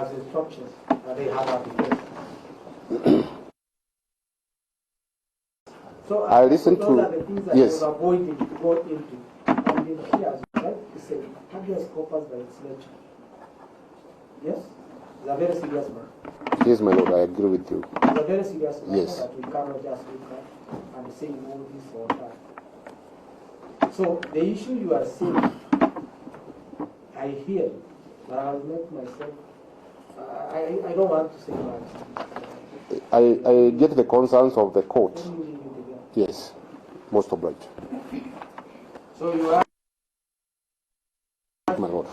has instructions, they have applications. So I listen those to are the things that yes. you're avoiding to go into. And in here, right, it's a habeas corpus by its nature. Yes? It's a very serious matter. Yes, my lord, I agree with you. It's a very serious matter yes. that we cannot just look at and say no this or that. So the issue you are saying, I hear, but I'll make myself. I don't want to say much. I get the concerns of the court. Yes, most obliged. So you are. My lord.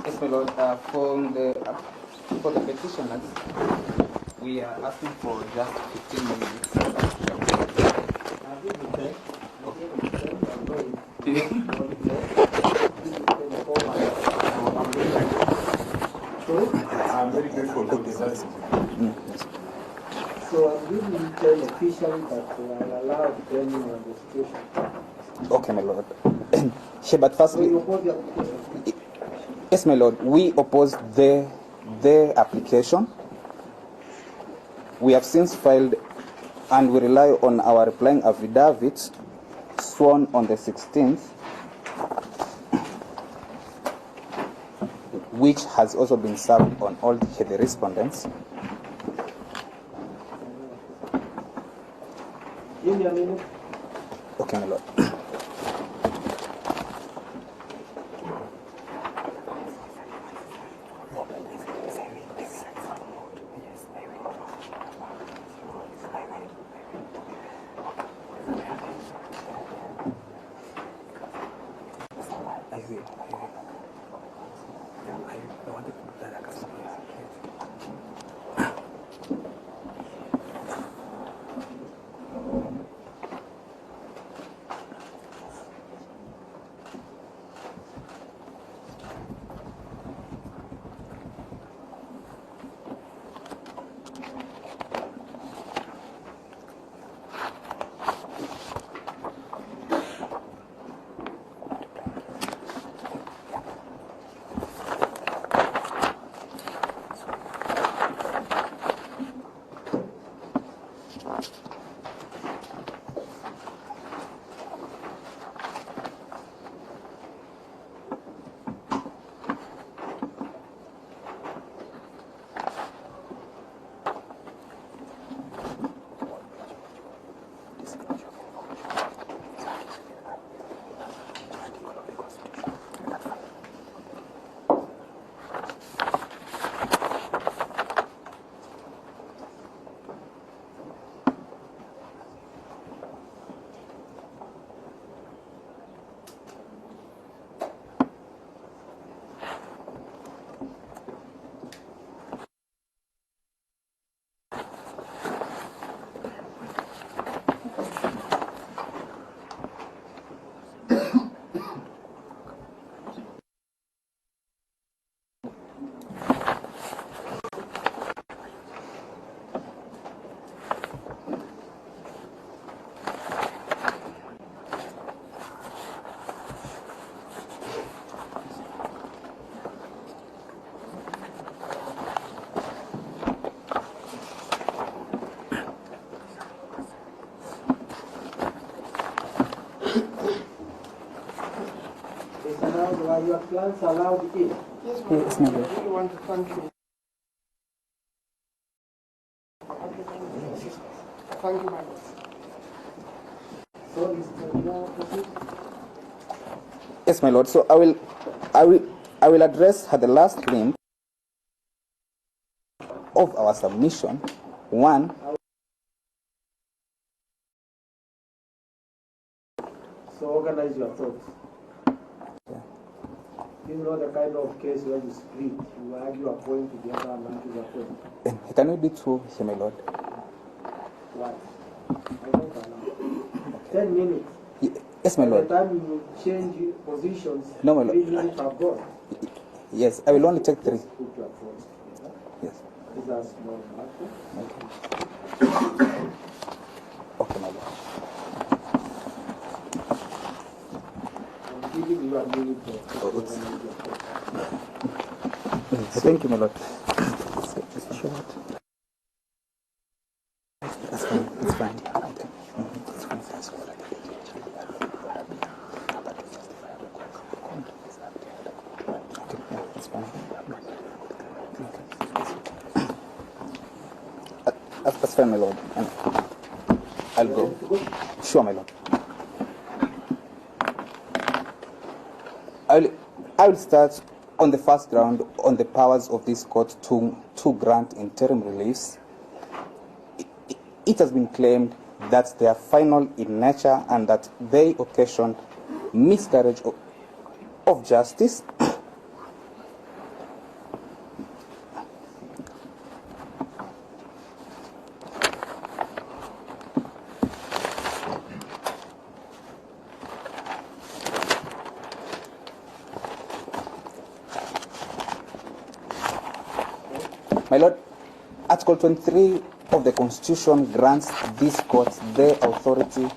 Yes, my lord. For the petitioners, we are asking for just 15 minutes. I'm very grateful for this. So I'm giving them officially that I allow them on the situation. Okay, my lord. But firstly, So you oppose the application? yes, my lord. We oppose their application. We have since filed, and we rely on our replying affidavit sworn on the 16th, which has also been served on all the respondents. Give me a minute. Okay, my lord. Are your plants allowed in? Yes, my lord. I really want to thank you. Thank you, my lord. So, Yes, my lord. So I will address the last limb of our submission. One. So organize your thoughts. You know the kind of case where you split, you argue a point to the other and argue a point. Can we do two, my lord? What? I don't allow. 10 minutes. Yes, my lord. By the time you change positions, no, my lord. 3 minutes have gone. Yes, I will only take 3. Yes. These are small matter. Okay, my lord. I'm giving you a minute to Thank you, my lord. It's short. That's fine. It's fine. Okay. It's fine. Okay, yeah, it's fine. That's fine, my lord. I'll go. Sure, my lord. I will start on the first ground on the powers of this court to grant interim reliefs. It has been claimed that they are final in nature and that they occasioned miscarriage of justice. My lord, Article 23 of the Constitution grants this court the authority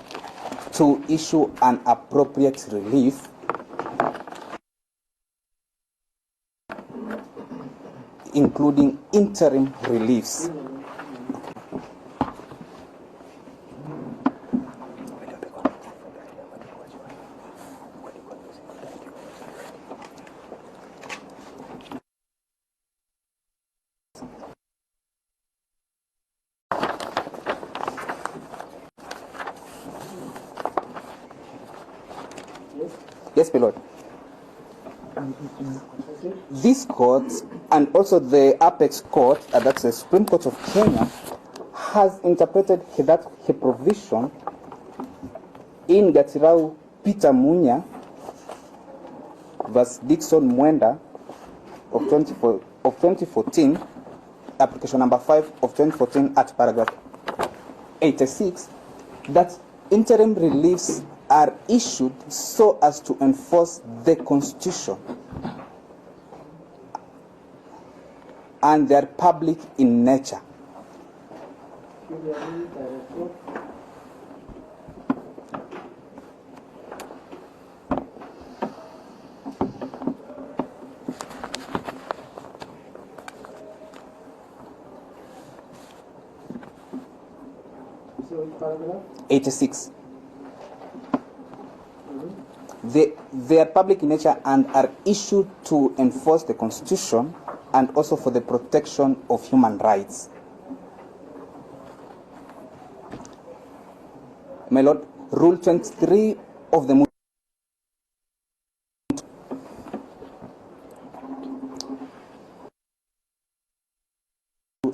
to issue an appropriate relief including interim reliefs. Yes, my lord. This court and also the apex court, that's the Supreme Court of Kenya, has interpreted that provision in Gatirau Peter Munya versus Dixon Mwenda of 2014, application number 5 of 2014 at paragraph 86, that interim reliefs are issued so as to enforce the Constitution and they are public in nature. So which paragraph? 86. They are public in nature and are issued to enforce the Constitution and also for the protection of human rights. My lord, Rule 23 of the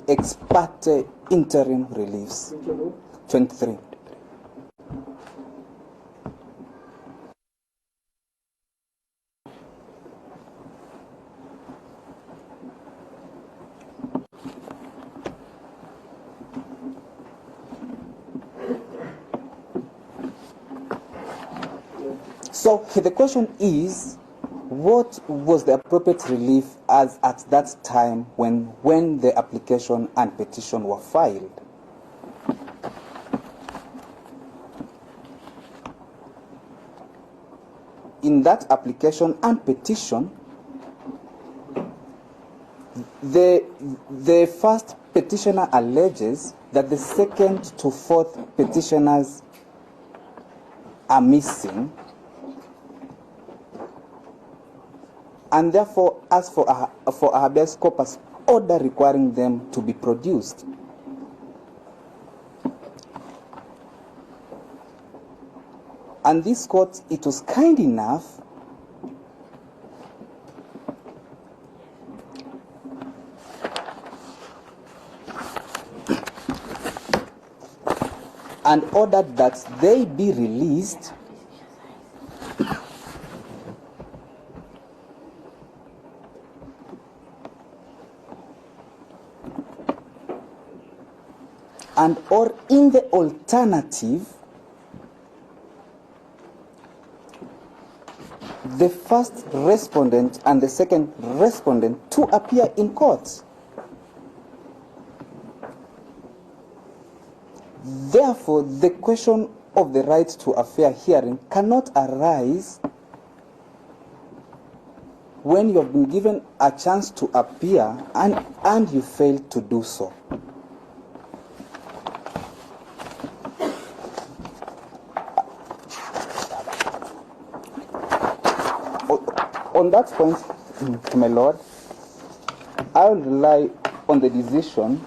ex parte interim reliefs. 23. So the question is, what was the appropriate relief as at that time when the application and petition were filed? In that application and petition, the first petitioner alleges that the second to fourth petitioners are missing, and therefore ask for a habeas corpus order requiring them to be produced. And this court, it was kind enough and ordered that they be released and or in the alternative, the first respondent and the second respondent to appear in court. Therefore, the question of the right to a fair hearing cannot arise when you have been given a chance to appear and you fail to do so. On that point, my Lord, I will rely on the decision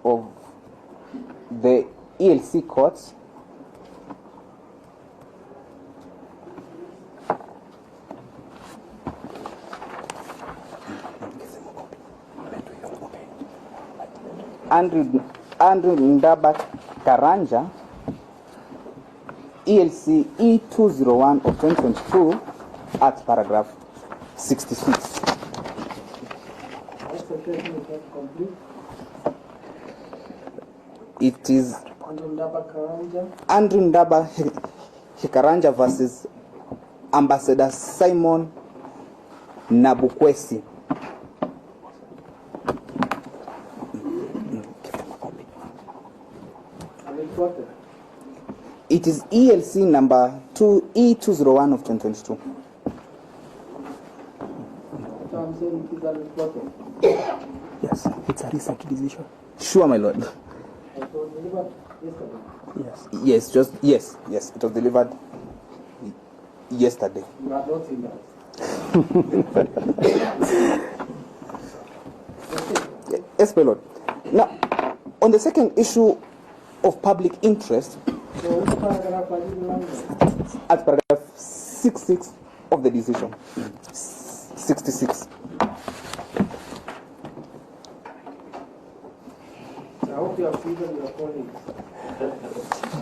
of the ELC courts Andrew Ndaba Karanja, ELC E201 of 2022 at paragraph 66. It is Andrew Ndaba Karanja versus Ambassador Simon Nabukwesi. It is ELC number E201 of 2022. So I'm saying it is unreported. Yes, it's a recent decision. Sure, my Lord. It was delivered yesterday. Yes. Yes, it was delivered yesterday. You are not in that. Yes, my Lord. Now, on the second issue of public interest, So which paragraph are you remembering? at paragraph 66 of the decision. 66. I hope you have freedom your colleagues.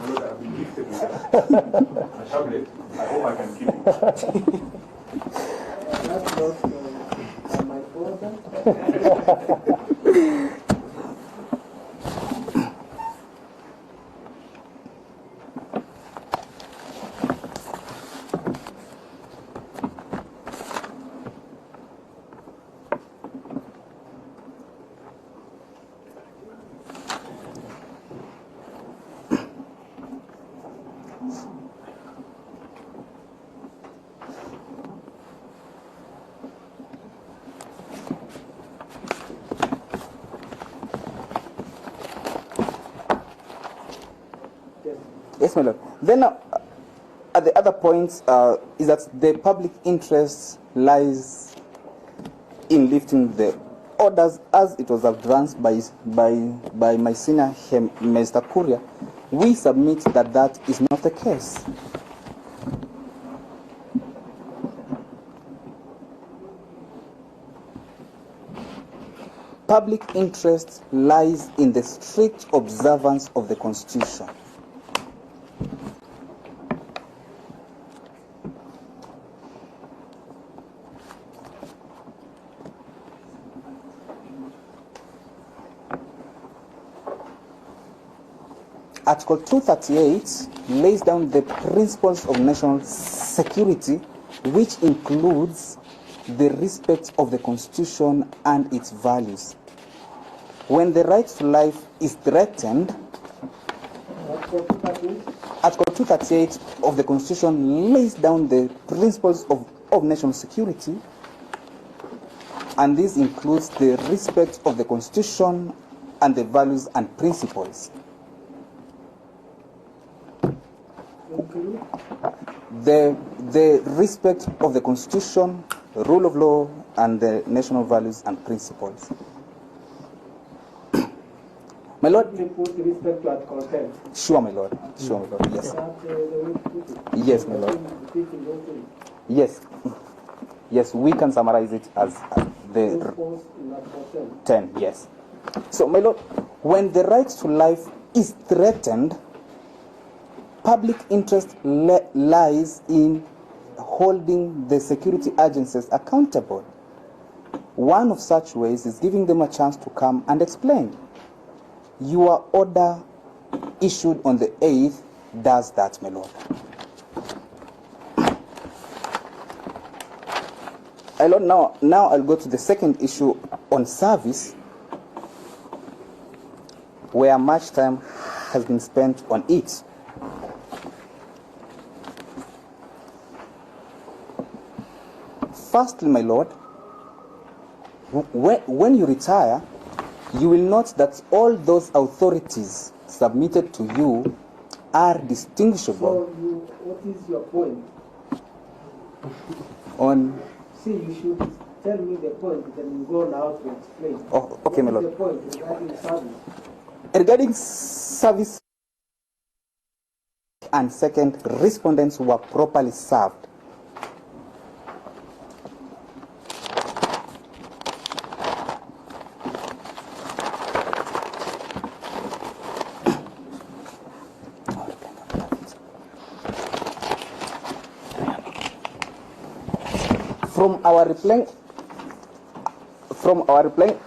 Lord, I've been gifted with a tablet. I hope I can keep it. That's not on my folder. Yes, my Lord. Then, at the other point is that the public interest lies in lifting the orders as it was advanced by my senior, Mr. Kuria. We submit that that is not the case. Public interest lies in the strict observance of the Constitution. Article 238 lays down the principles of national security, which includes the respect of the Constitution and its values. When the right to life is threatened, Article 238 of the Constitution lays down the principles of national security, and this includes the respect of the Constitution and the values and principles. The respect of the Constitution, the rule of law, and the national values and principles. My Lord. You put respect to Article 10. Sure, my Lord. Sure, my Lord. Yes. Is that the way to put it? Yes, my Lord. Repeating those things. Yes. Yes, we can summarize it as the Response in Article 10. Yes. So, my Lord, when the right to life is threatened, public interest lies in holding the security agencies accountable. One of such ways is giving them a chance to come and explain. Your order issued on the 8th does that, my Lord. Now I'll go to the second issue on service, where much time has been spent on it. Firstly, my lord, when you retire, you will note that all those authorities submitted to you are distinguishable. So what is your point? On See, you should tell me the point, then you go now to explain. Oh, okay, my What lord. is the point regarding service? Regarding service, and second, respondents were properly served. From our replying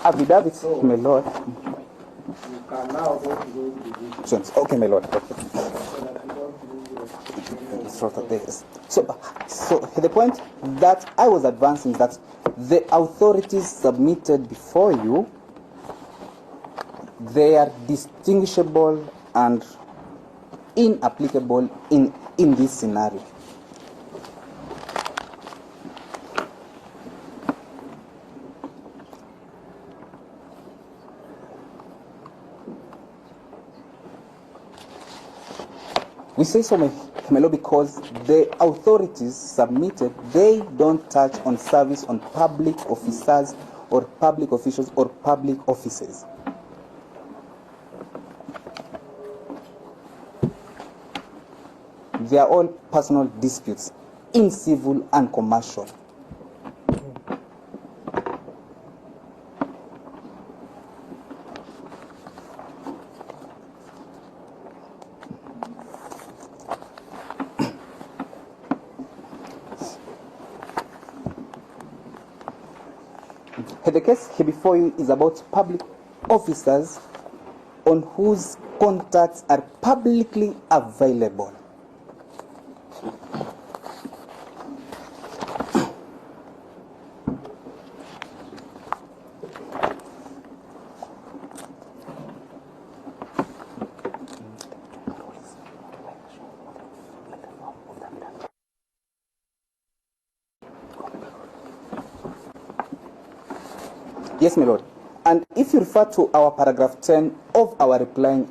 affidavits, my lord. You can now go to those divisions. Okay, my lord. Okay. So that you don't lose Sort of this. So the point that I was advancing, that the authorities submitted before you, they are distinguishable and inapplicable in this scenario. We say so, my lord, because the authorities submitted, they don't touch on service on public officers or public officials or public offices. They are all personal disputes in civil and commercial. The case here before you is about public officers on whose contacts are publicly available. Yes, my lord. And if you refer to our paragraph 10 of our replying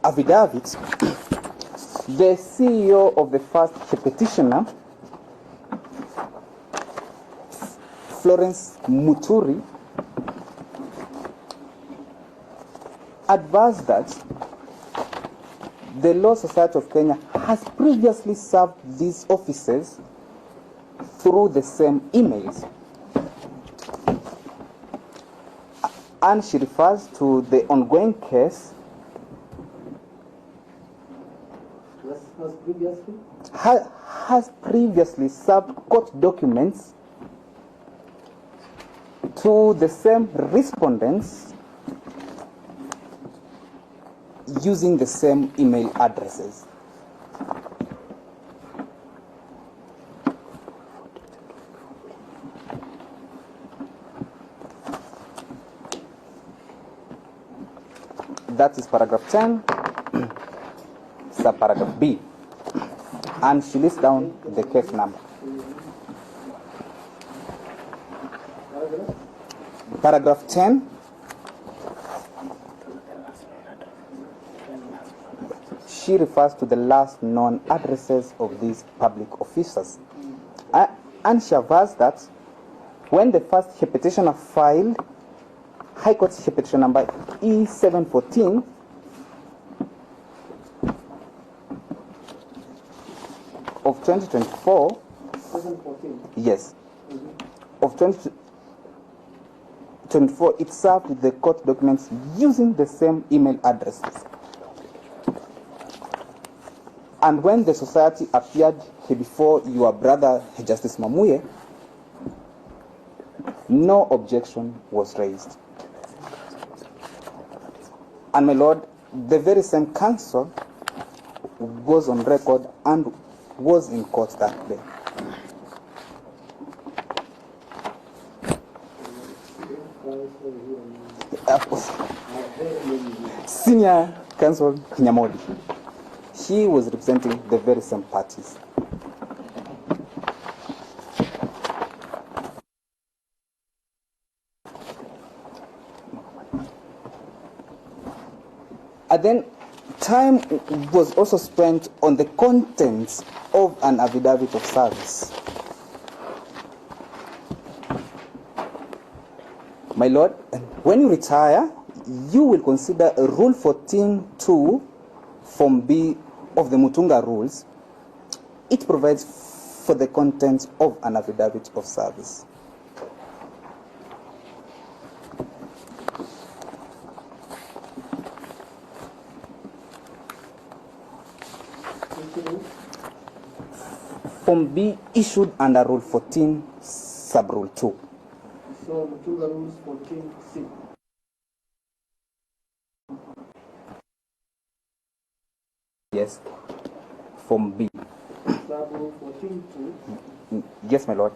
affidavit, the CEO of the first petitioner, Florence Muturi, advised that the Law Society of Kenya has previously served these offices through the same emails. And she refers to the ongoing case has previously served court documents to the same respondents using the same email addresses. That is paragraph 10, subparagraph B. And she lists down the case number. Paragraph 10, she refers to the last known addresses of these public officers. And she avers that when the first petitioner filed High Court petition number E714 of 2024, 714. yes, of 2024, it served the court documents using the same email addresses. And when the society appeared before your brother Justice Mamuye, no objection was raised. And my lord, the very same counsel was on record and was in court that day. Of course. Senior Counsel Nyamodi. He was representing the very same parties. And then time was also spent on the contents of an affidavit of service. My Lord, when you retire, you will consider Rule 14.2 Form B of the Mutunga Rules. It provides for the contents of an affidavit of service. Form B issued under Rule 14, Sub-Rule 2. So, Mutunga Rules 14C. Yes. Form B. Sub-Rule 14.2. Yes, my Lord.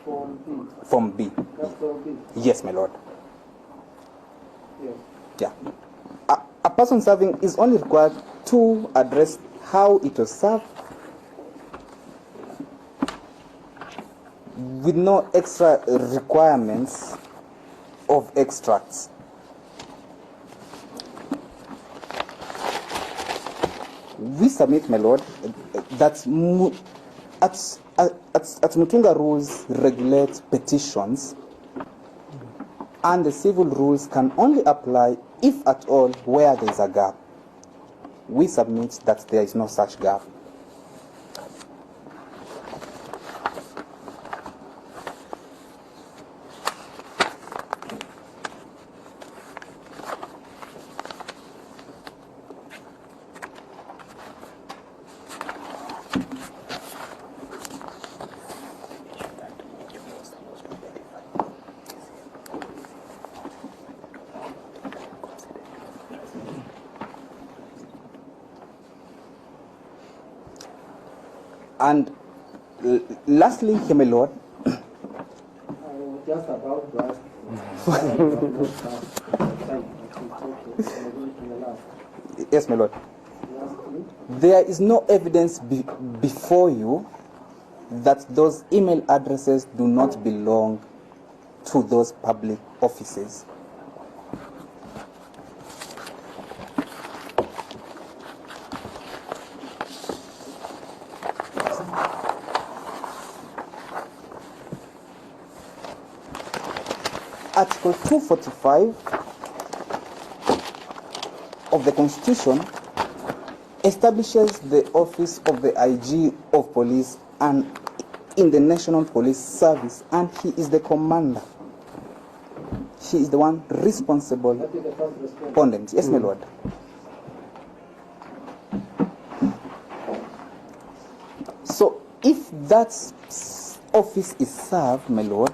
Form B. Form B. That's Form B. Yes, my Lord. Yes. Yeah. A person serving is only required to address how it was served with no extra requirements of extracts. We submit, my Lord, that at Mutunga rules regulate petitions, and the civil rules can only apply, if at all, where there is a gap. We submit that there is no such gap. And lastly, my Lord, I was just about to ask. yes, my Lord, there is no evidence before you that those email addresses do not belong to those public offices. Article 245 of the Constitution establishes the office of the IG of Police and in the National Police Service, and he is the commander. He is the one responsible. That is the first respondent. Respondent. Yes, my Lord. So, if that office is served, my Lord,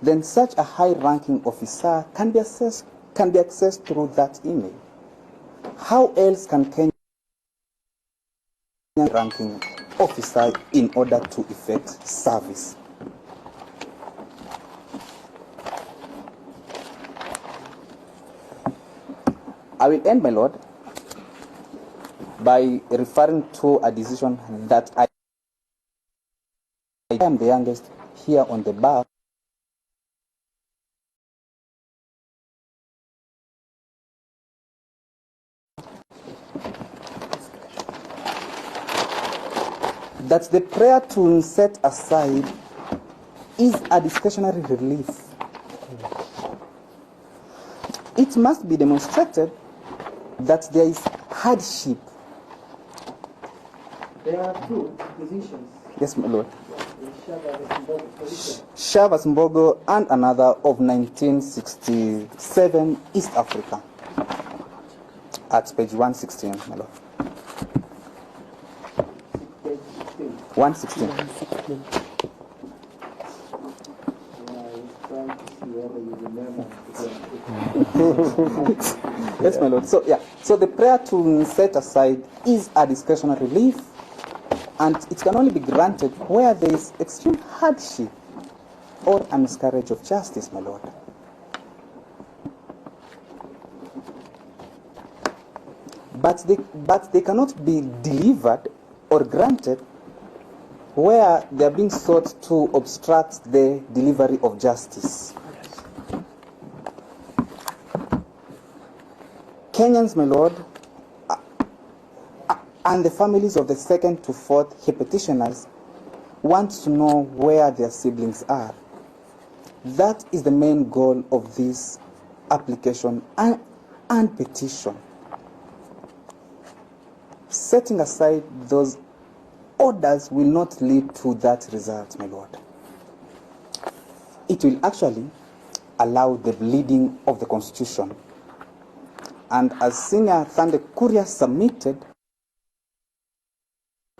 then such a high-ranking officer can be accessed through that email. How else can Kenya ranking officer in order to effect service? I will end, my Lord, by referring to a decision that I am the youngest here on the bar. That the prayer to set aside is a discretionary relief. It must be demonstrated that there is hardship. There are two positions. Yes, my Lord. Shavas Mbogo and another of 1967, East Africa. At page 116, my Lord. 116. Yes, my Lord. So, yeah. So the prayer to set aside is a discretionary relief, and it can only be granted where there is extreme hardship or a miscarriage of justice, my Lord. but they cannot be delivered or granted where they are being sought to obstruct the delivery of justice. Kenyans, my lord, and the families of the second to fourth petitioners want to know where their siblings are. That is the main goal of this application and petition. Setting aside those orders will not lead to that result, my lord. It will actually allow the bleeding of the Constitution. And as Senior Thande Kuria submitted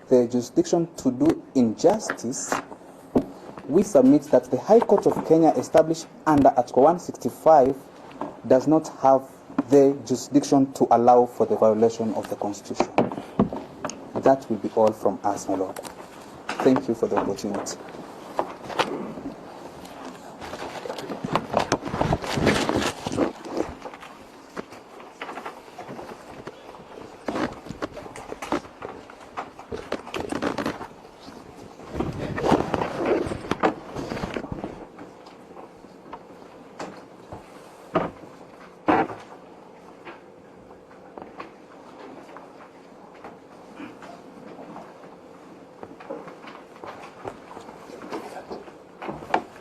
the jurisdiction to do injustice, we submit that the High Court of Kenya established under Article 165 does not have the jurisdiction to allow for the violation of the Constitution. That will be all from us, my lord. Thank you for the opportunity.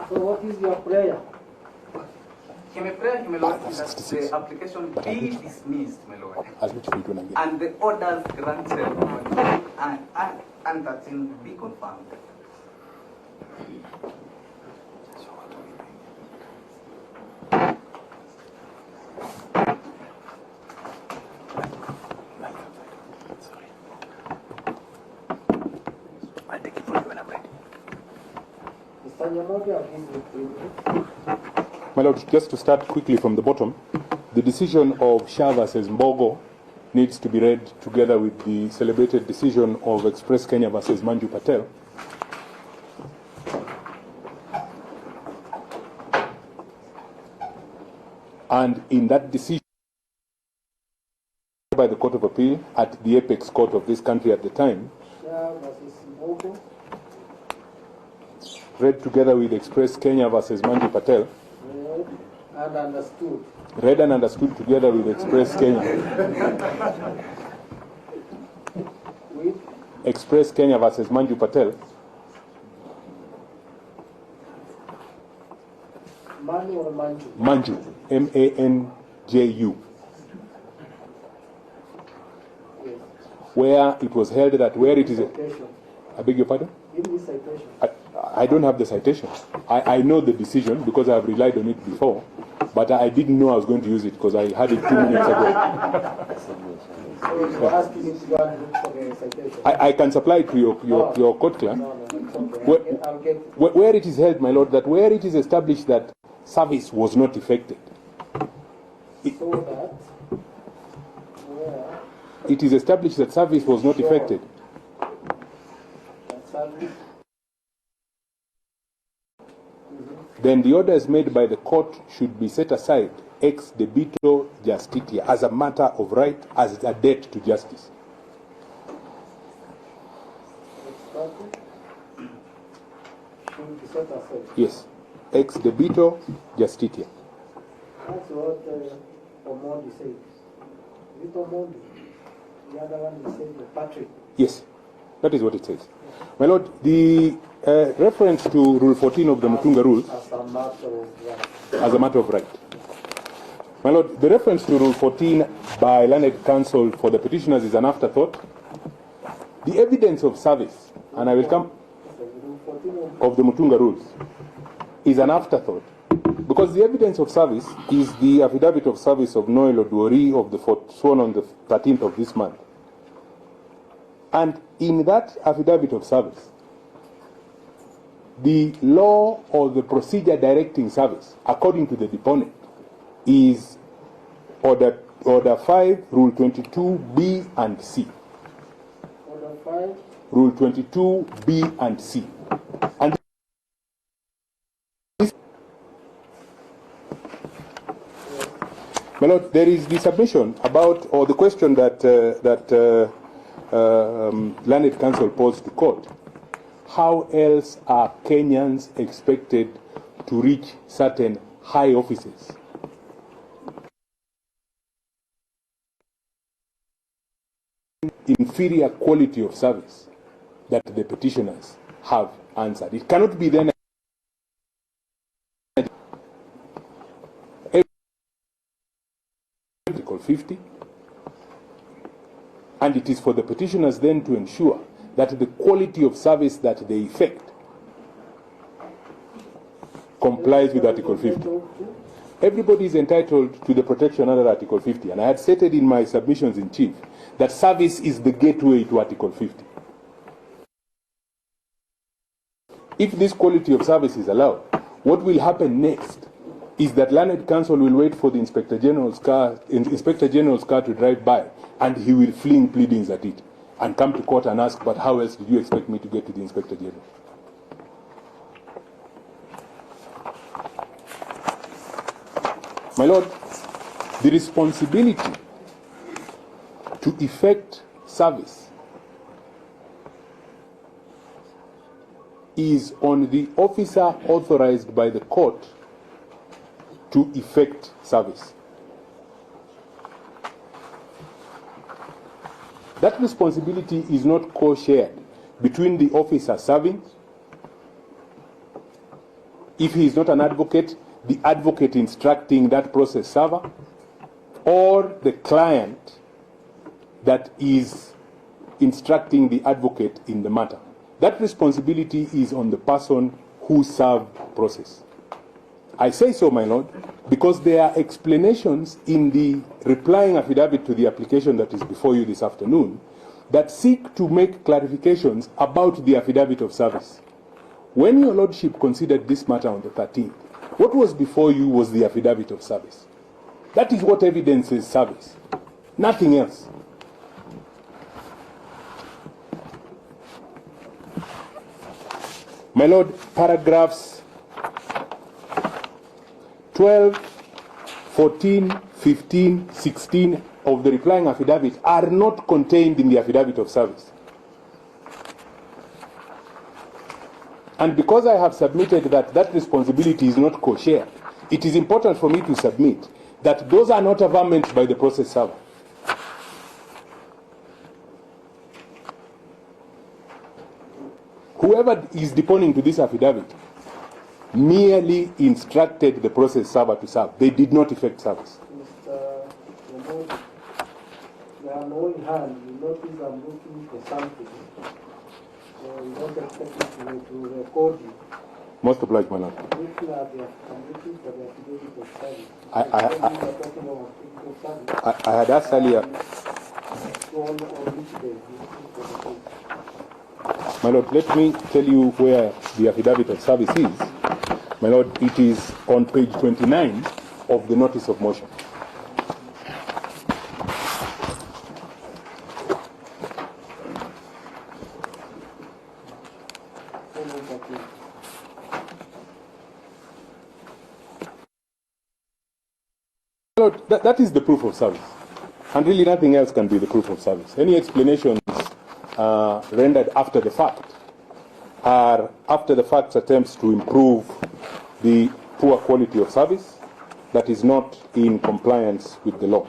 So what is your prayer? My prayer, my lord, is that the application be dismissed, my lord, and the orders granted and that thing be confirmed. My lord, just to start quickly from the bottom, the decision of Shah versus Mbogo needs to be read together with the celebrated decision of Express Kenya versus Manju Patel. And in that decision by the Court of Appeal at the apex court of this country at the time, Shah versus Mbogo, read together with Express Kenya versus Manju Patel, and understood. read and understood together with Express Kenya. With Express Kenya versus Manju Patel. Manu or Manju? Manju, M-A-N-J-U. Yes. Where it was held that where it is... Citation. I beg your pardon? Give me citation. I don't have the citation. I know the decision because I have relied on it before, but I didn't know I was going to use it because I had it 2 minutes ago. So you're asking me to go and look for the citation? I can supply it to your court clerk. No, it's okay. I'll get it. Where it is held, my lord, that where it is established that service was not effected. So that where It is established that service was not effected. that service Then the orders made by the court should be set aside ex debito justitia as a matter of right, as a debt to justice. should be set aside. Yes, ex debito justitia. That's what Omondi says. Is it Omondi? The other one he said Patrick. Yes, that is what it says. My lord, the reference to Rule 14 of the Mutunga Rules As a matter of right. as a matter of right. My lord, the reference to Rule 14 by Learned Counsel for the petitioners is an afterthought. The evidence of service, and I will come, of the Mutunga Rules is an afterthought. Because the evidence of service is the affidavit of service of Noel Oduori of the sworn on the 13th of this month. And in that affidavit of service, the law or the procedure directing service, according to the deponent, is Order 5, Rule 22, B and C. Order 5. Rule 22, B and C. And My Lord, there is the submission about, or the question that Learned Counsel posed to court. How else are Kenyans expected to reach certain high offices? Inferior quality of service that the petitioners have answered. It cannot be then Article 50, and it is for the petitioners then to ensure that the quality of service that they effect complies with Article 50. Everybody is entitled to the protection under Article 50, and I had stated in my submissions in chief that service is the gateway to Article 50. If this quality of service is allowed, what will happen next is that Learned Counsel will wait for the Inspector General's car to drive by, and he will fling pleadings at it and come to court and ask, but how else did you expect me to get to the Inspector General? My Lord, the responsibility to effect service is on the officer authorized by the court to effect service. That responsibility is not co-shared between the officer serving. If he is not an advocate, the advocate instructing that process server, or the client that is instructing the advocate in the matter. That responsibility is on the person who served process. I say so, my Lord, because there are explanations in the replying affidavit to the application that is before you this afternoon that seek to make clarifications about the affidavit of service. When your Lordship considered this matter on the 13th, what was before you was the affidavit of service. That is what evidences service, nothing else. My Lord, paragraphs 12, 14, 15, 16 of the replying affidavit are not contained in the affidavit of service. And because I have submitted that that responsibility is not co-shared, it is important for me to submit that those are not averments by the process server. Whoever is deponing to this affidavit merely instructed the process server to serve. They did not effect service. Mr. Yamodi, you are knowing hand, you notice I'm looking for something. So you don't expect me to record you. Most obliged, my Lord. I'm looking for the affidavit of service. I had asked earlier. On which day? My Lord, let me tell you where the affidavit of service is. My Lord, it is on page 29 of the notice of motion. My Lord, that is the proof of service. And really nothing else can be the proof of service. Any explanations rendered after the fact are after the fact's attempts to improve the poor quality of service that is not in compliance with the law.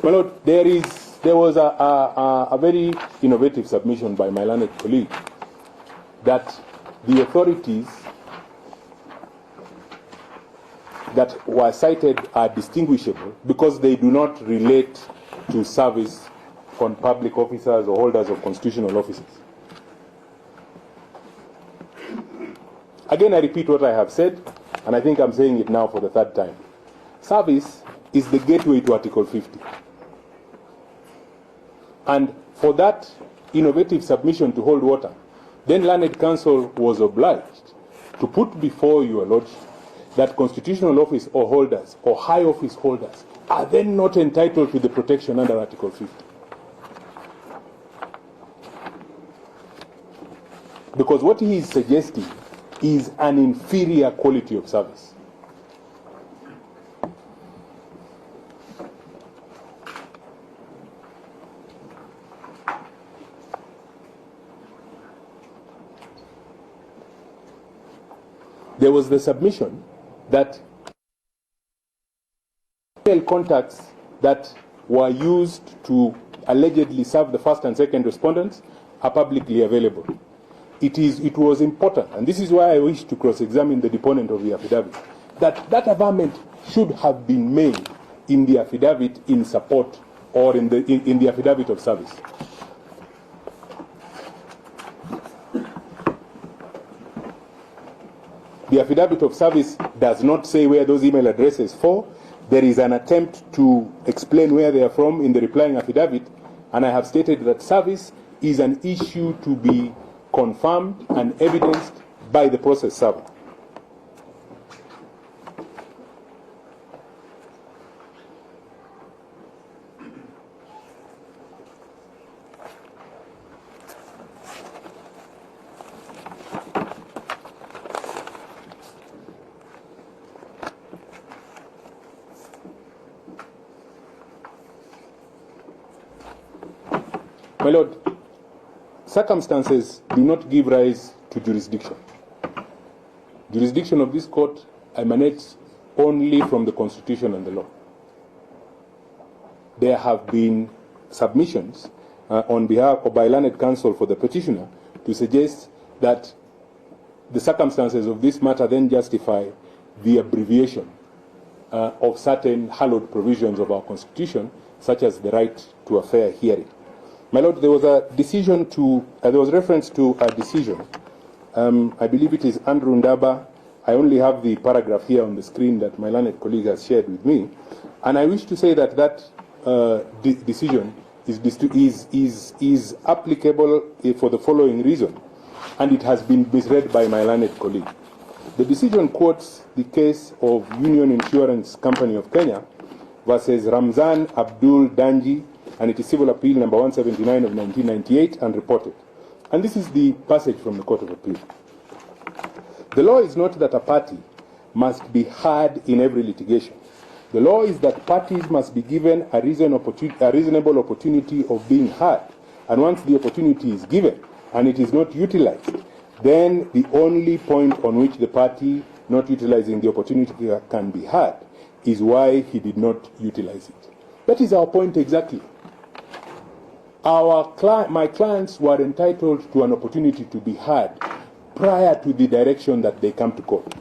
My Lord, there was a very innovative submission by my learned colleague that the authorities that were cited are distinguishable because they do not relate to service on public officers or holders of constitutional offices. Again, I repeat what I have said, and I think I'm saying it now for the third time. Service is the gateway to Article 50. And for that innovative submission to hold water, then Learned Counsel was obliged to put before your Lordship that constitutional office or holders or high office holders are then not entitled to the protection under Article 50. Because what he is suggesting is an inferior quality of service. There was the submission that contacts that were used to allegedly serve the first and second respondents are publicly available. It was important, and this is why I wish to cross-examine the deponent of the affidavit, that that averment should have been made in the affidavit in support or in the affidavit of service. The affidavit of service does not say where those email addresses for. There is an attempt to explain where they are from in the replying affidavit, and I have stated that service is an issue to be confirmed and evidenced by the process server. My Lord, circumstances do not give rise to jurisdiction. Jurisdiction of this court emanates only from the Constitution and the law. There have been submissions on behalf of by learned counsel for the petitioner to suggest that the circumstances of this matter then justify the abbreviation of certain hallowed provisions of our Constitution, such as the right to a fair hearing. My Lord, there was a decision there was reference to a decision. I believe it is Andrew Ndaba. I only have the paragraph here on the screen that my learned colleague has shared with me. And I wish to say that that decision is applicable for the following reason. And it has been misread by my learned colleague. The decision quotes the case of Union Insurance Company of Kenya versus Ramzan Abdul Danji, and it is civil appeal number 179 of 1998 and reported. And this is the passage from the Court of Appeal. The law is not that a party must be heard in every litigation. The law is that parties must be given a reasonable opportunity of being heard. And once the opportunity is given and it is not utilized, then the only point on which the party not utilizing the opportunity can be heard is why he did not utilize it. That is our point exactly. My clients were entitled to an opportunity to be heard prior to the direction that they come to court.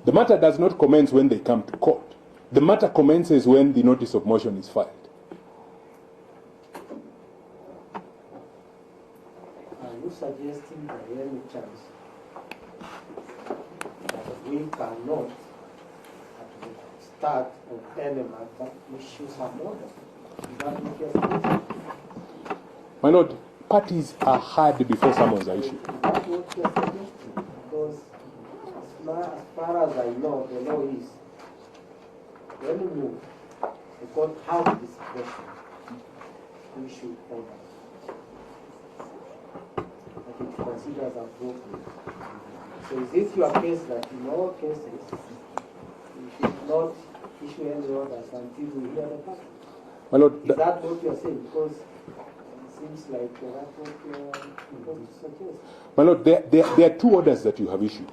The matter does not commence when they come to court. The matter commences when the notice of motion is filed. Are you suggesting that there is a chance that we cannot, at the start of any matter, issue some order? My Lord, parties are heard before summons are issued. That's what you're suggesting, because as far as I know, the law is when you the court has discretion to issue order that it considers appropriate. So is this your case that in all cases you should not issue any orders until we hear the party? My Lord, is that what you're saying? Because it seems like that's what you're supposed to suggest. My Lord, there are two orders that you have issued.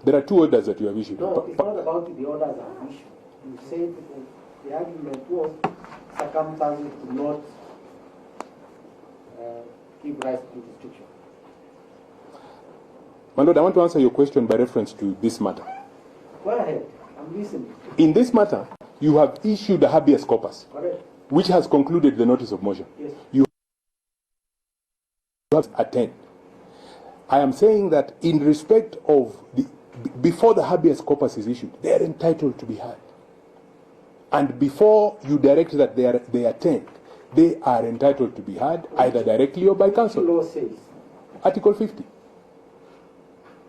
There are two orders that you have issued. No, it's not about the orders I've issued. You said the argument was circumstances do not give rise to jurisdiction. My Lord, I want to answer your question by reference to this matter. Go ahead, I'm listening. In this matter, you have issued a habeas corpus, Correct. which has concluded the notice of motion. Yes. You have attend. I am saying that in respect of before the habeas corpus is issued, they are entitled to be heard. And before you direct that they attend, they are entitled to be heard either directly or by counsel. What law says? Article 50.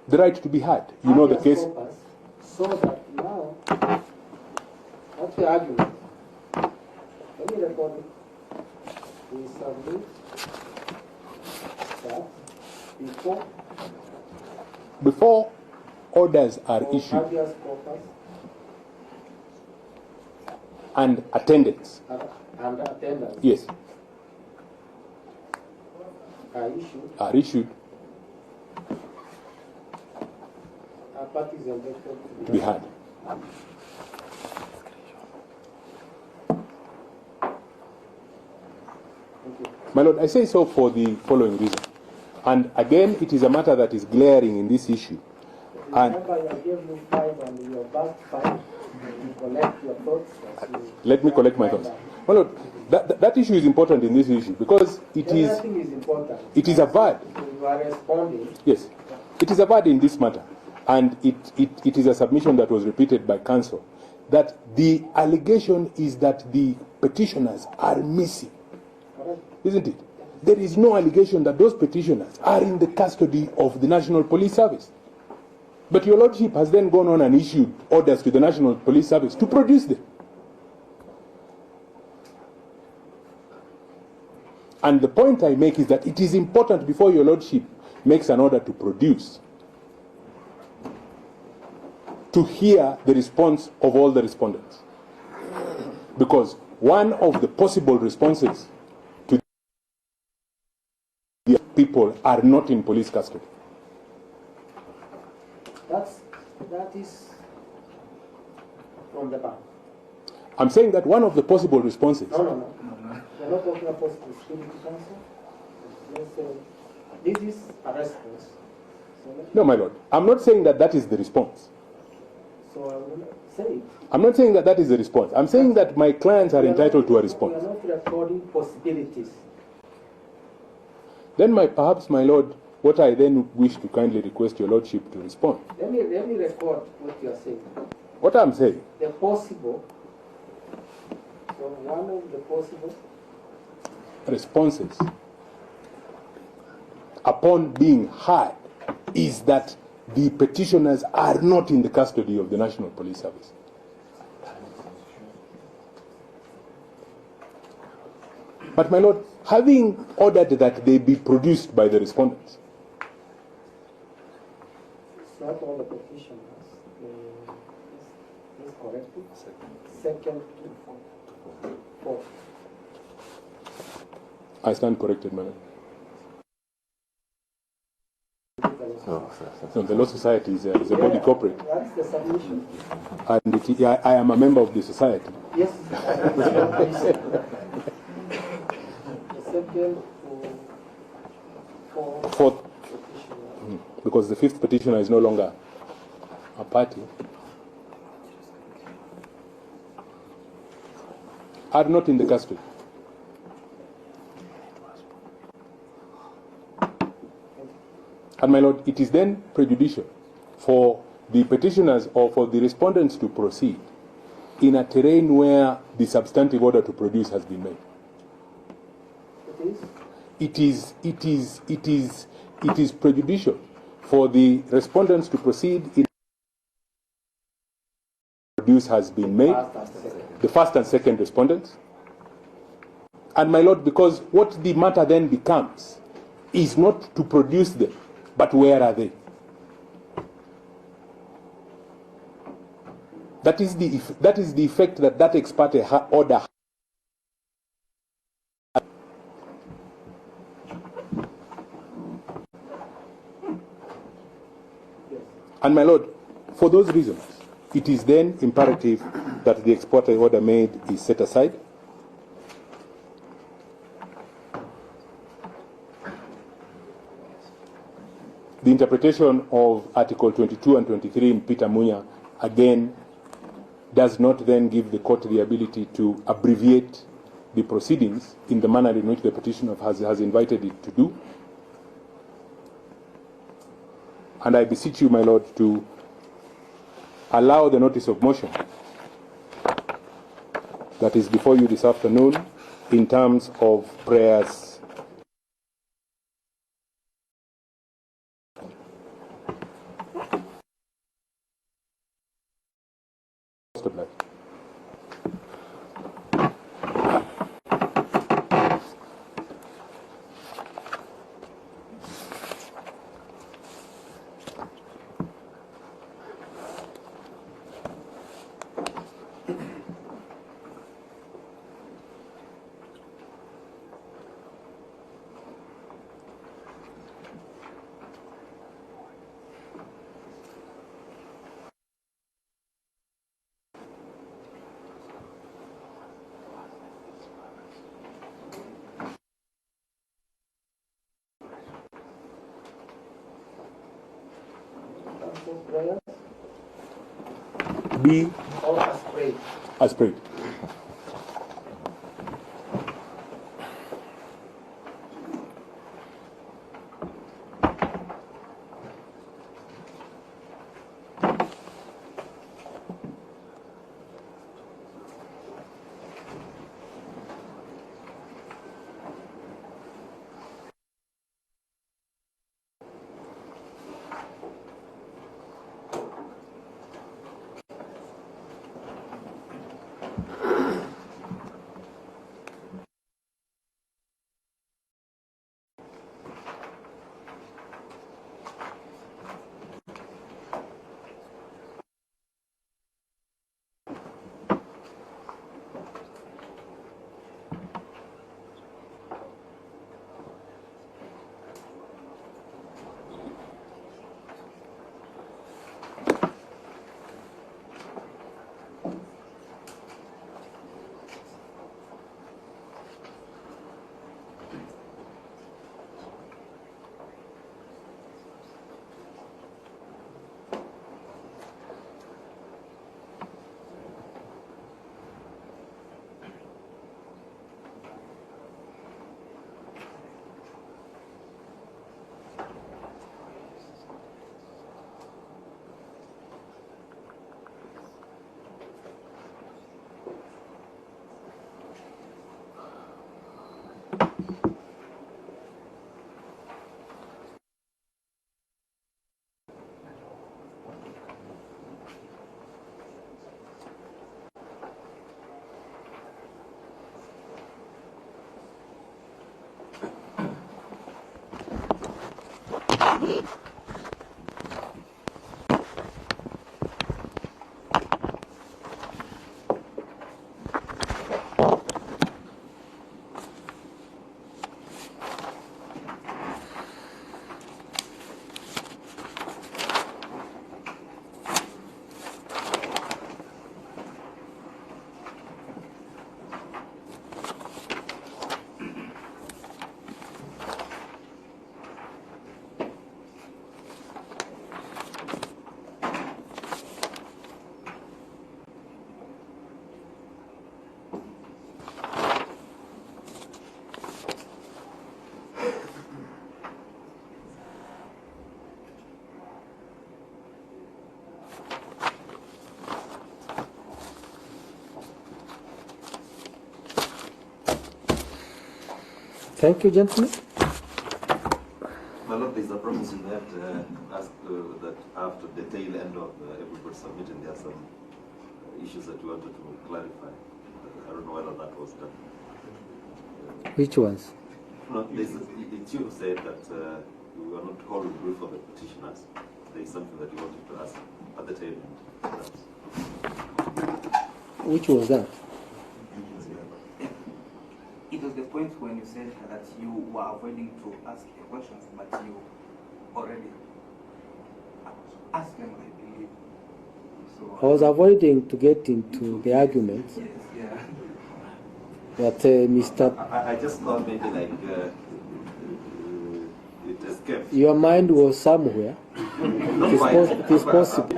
The right to be heard. You know the case. Corpus, so that now, that's the argument. Let me record it. We submit that Before orders are or issued habeas corpus and attendance, and attendance yes, are issued, a party is elected to be heard. My Lord, I say so for the following reason. And again, it is a matter that is glaring in this issue. And remember, I gave you 5 and your back 5. You collect your thoughts. let me collect my thoughts. My Lord, that issue is important in this issue because everything is important. It is a VAD. You are responding. Yes, it is a VAD in this matter. And it is a submission that was repeated by counsel that the allegation is that the petitioners are missing. Correct. Isn't it? There is no allegation that those petitioners are in the custody of the National Police Service. But your Lordship has then gone on and issued orders to the National Police Service to produce them. And the point I make is that it is important before your Lordship makes an order to produce, to hear the response of all the respondents. Because one of the possible responses to the people are not in police custody. That is from the bank. I'm saying that one of the possible responses. No. We're not talking about the security council. Let's say this is a response. No, my Lord. I'm not saying that that is the response. So I will say it. I'm not saying that that is the response. I'm saying that my clients are entitled to a response. We are not recording possibilities. Then perhaps, my Lord, what I then wish to kindly request your Lordship to respond. Let me record what you are saying. What I'm saying. The possible. So one of the possible responses upon being heard is that the petitioners are not in the custody of the National Police Service. But my Lord, having ordered that they be produced by the respondents. It's not all the petitioners. Is corrected. Second to fourth. I stand corrected, my Lord. No, the Law Society is a body corporate. That's the submission. And I am a member of the society. Yes. The second to fourth. Because the fifth petitioner is no longer a party. Are not in the custody. And my Lord, it is then prejudicial for the petitioners or for the respondents to proceed in a terrain where the substantive order to produce has been made. It is prejudicial for the respondents to proceed in produce has been made, the first and second respondents. And my Lord, because what the matter then becomes is not to produce them, but where are they? That is the effect that ex parte order. And my Lord, for those reasons, it is then imperative that the ex parte order made is set aside. The interpretation of Article 22 and 23 in Peter Munya, again, does not then give the court the ability to abbreviate the proceedings in the manner in which the petitioner has invited it to do. And I beseech you, my Lord, to allow the notice of motion that is before you this afternoon in terms of prayers. be or aspirate. aspirate. Thank you, gentlemen. My Lord, there's a promise in that that after the tail end of everybody submitting, there are some issues that you wanted to clarify. I don't know whether that was done. Which ones? No, it's you who said that you are not holding brief for the petitioners. There is something that you wanted to ask at the tail end. Which was that? It was the point when you said that you were avoiding to ask the questions, but you already asked them, I believe. So I was avoiding to get into the arguments. yes, yeah. But Mr. I just thought maybe like it escaped. Your mind was somewhere. It is possible.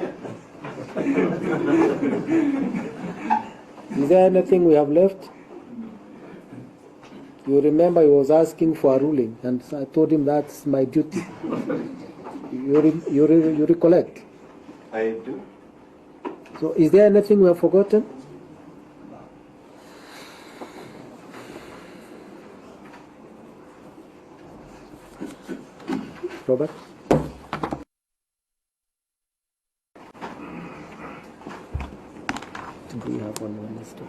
Is there anything we have left? You remember he was asking for a ruling, and I told him that's my duty. You recollect? I do. So is there anything we have forgotten? Robert? Do we have one Wednesday?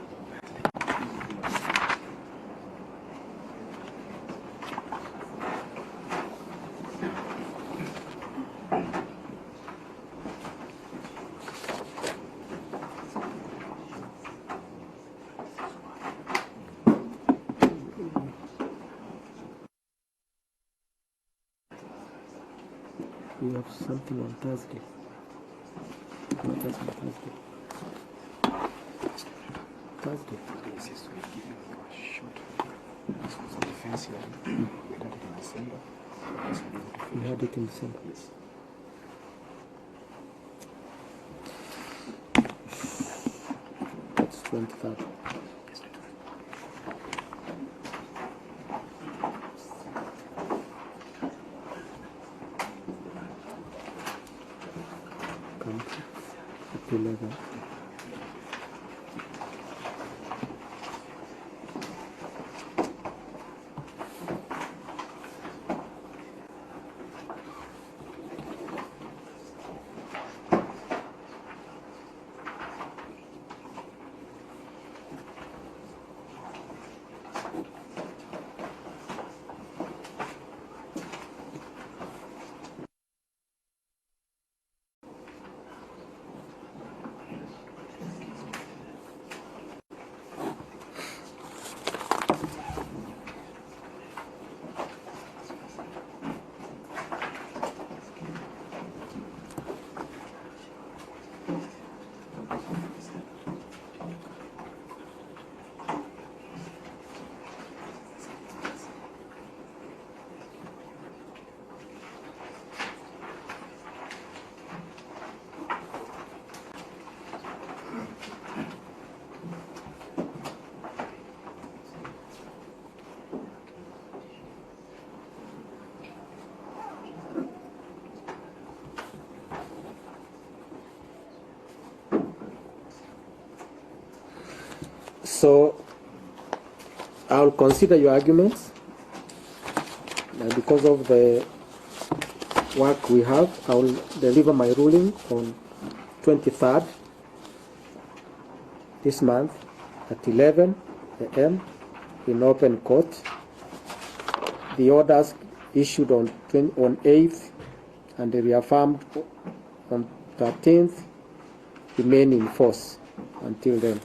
We have something on Thursday. What is on Thursday? Thursday. We had it in December. 23rd. Up to 11. So I'll consider your arguments, and because of the work we have, I will deliver my ruling on 23rd this month at 11 a.m. in open court. The orders issued on 8th and reaffirmed on 13th remain in force until then.